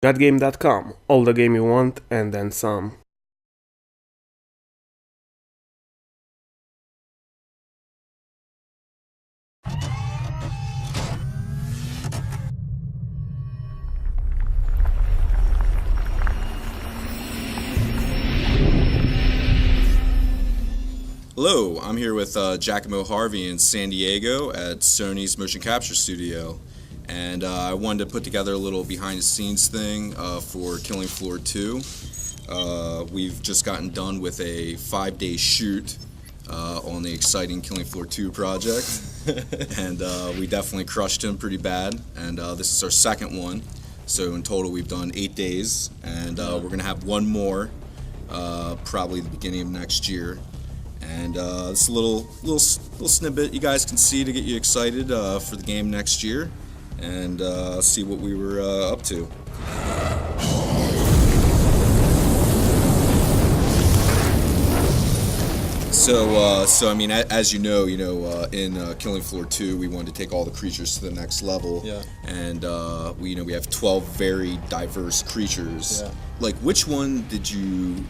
Gotgame.com, all the game you want and then some. Hello, I'm here with Giacomo Harvey in San Diego at Sony's Motion Capture Studio, and I wanted to put together a little behind-the-scenes thing for Killing Floor 2. We've just gotten done with a 5-day shoot on the exciting Killing Floor 2 project, and we definitely crushed him pretty bad, and this is our second one, so in total we've done 8 days, and we're going to have one more probably the beginning of next year. And it's a little snippet you guys can see to get you excited for the game next year, and see what we were up to. So I mean, as you know, in Killing Floor 2, we wanted to take all the creatures to the next level. Yeah. And we have 12 very diverse creatures. Yeah. Like, which one did you,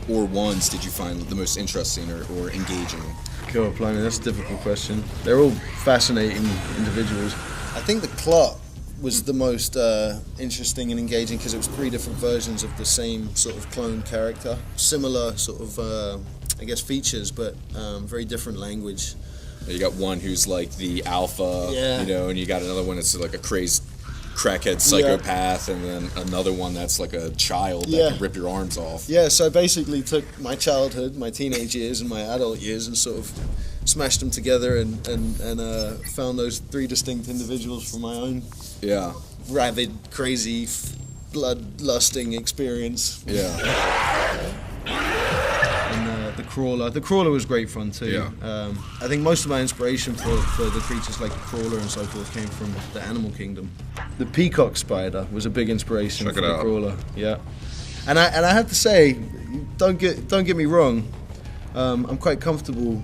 or ones did you find the most interesting or engaging? God, blimey, that's a difficult question. They're all fascinating individuals. I think the Clot was the most interesting and engaging because it was 3 different versions of the same sort of clone character. Similar sort of, features, but very different language. You got one who's like the alpha, and you got another one that's like a crazed crackhead psychopath, and then another one that's like a child that can rip your arms off. Yeah, so I basically took my childhood, my teenage years, and my adult years and sort of smashed them together and found those 3 distinct individuals from my own rabid, crazy, blood-lusting experience. Yeah. And the crawler was great fun too. Yeah. I think most of my inspiration for the creatures like the crawler and so forth came from the animal kingdom. The peacock spider was a big inspiration for the crawler. Yeah, and I have to say, don't get me wrong, I'm quite comfortable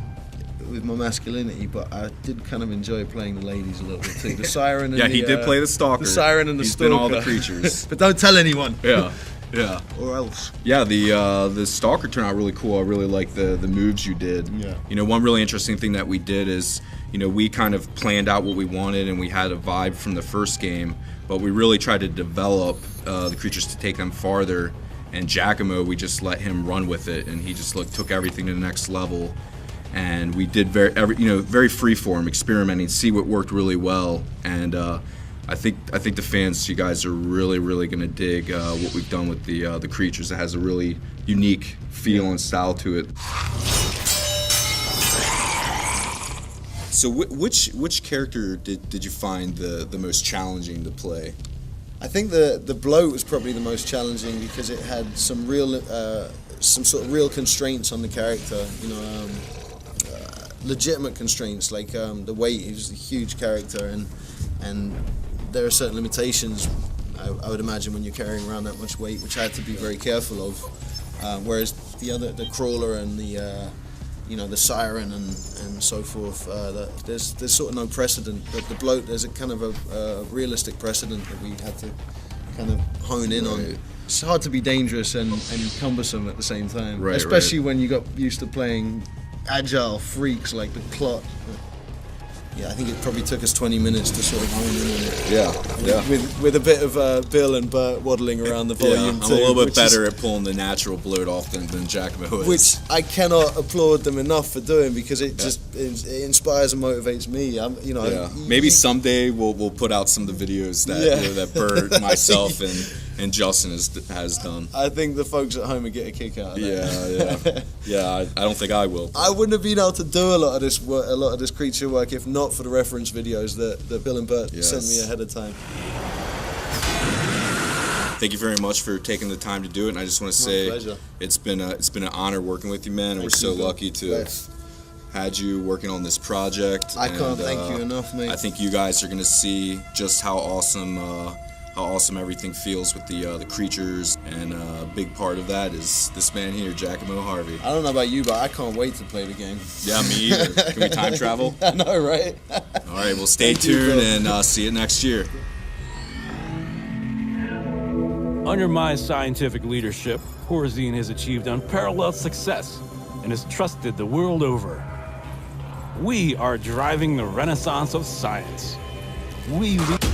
with my masculinity, but I did kind of enjoy playing the ladies a little bit too. The siren and he did play the stalker. The siren and the stalker. He's been all the creatures. But don't tell anyone. Yeah. Or else. Yeah, the stalker turned out really cool. I really like the moves you did. Yeah. One really interesting thing that we did is, we kind of planned out what we wanted and we had a vibe from the first game, but we really tried to develop the creatures to take them farther. And Giacomo, we just let him run with it, and he just took everything to the next level. And we did very freeform, experimenting, see what worked really well. And I think the fans, you guys, are really going to dig what we've done with the creatures. It has a really unique feel and style to it. So which character did you find the most challenging to play? I think the bloat was probably the most challenging because it had some sort of real constraints on the character. Legitimate constraints like the weight. He was a huge character, and there are certain limitations, I would imagine, when you're carrying around that much weight, which I had to be very careful of. Whereas the crawler and the siren and so forth, there's sort of no precedent. But the bloat, there's a kind of a realistic precedent that we had to kind of hone in on. It's hard to be dangerous and cumbersome at the same time, especially when you got used to playing agile freaks like the Clot. Yeah, I think it probably took us 20 minutes to sort of hone in on it. Yeah. With a bit of Bill and Bert waddling around the volume. I'm a little bit better at pulling the natural bloat off than Giacomo is. Which I cannot applaud them enough for doing, because it just it inspires and motivates me. Maybe someday we'll put out some of the videos that Bert, myself, and Justin has done. I think the folks at home would get a kick out of that. Yeah. I don't think I will. I wouldn't have been able to do a lot of this creature work if not for the reference videos that Bill and Bert sent me ahead of time. Thank you very much for taking the time to do it. And I just want to say pleasure. It's been an honor working with you, man. And we're so lucky to have had you working on this project. I can't thank you enough, mate. I think you guys are going to see just how awesome everything feels with the creatures, and a big part of that is this man here, Giacomo Harvey. I don't know about you, but I can't wait to play the game. Yeah, me either. Can we time travel? I know, right? All right, well, stay tuned and see you next year. Under my scientific leadership, Horzine has achieved unparalleled success and is trusted the world over. We are driving the renaissance of science. We lead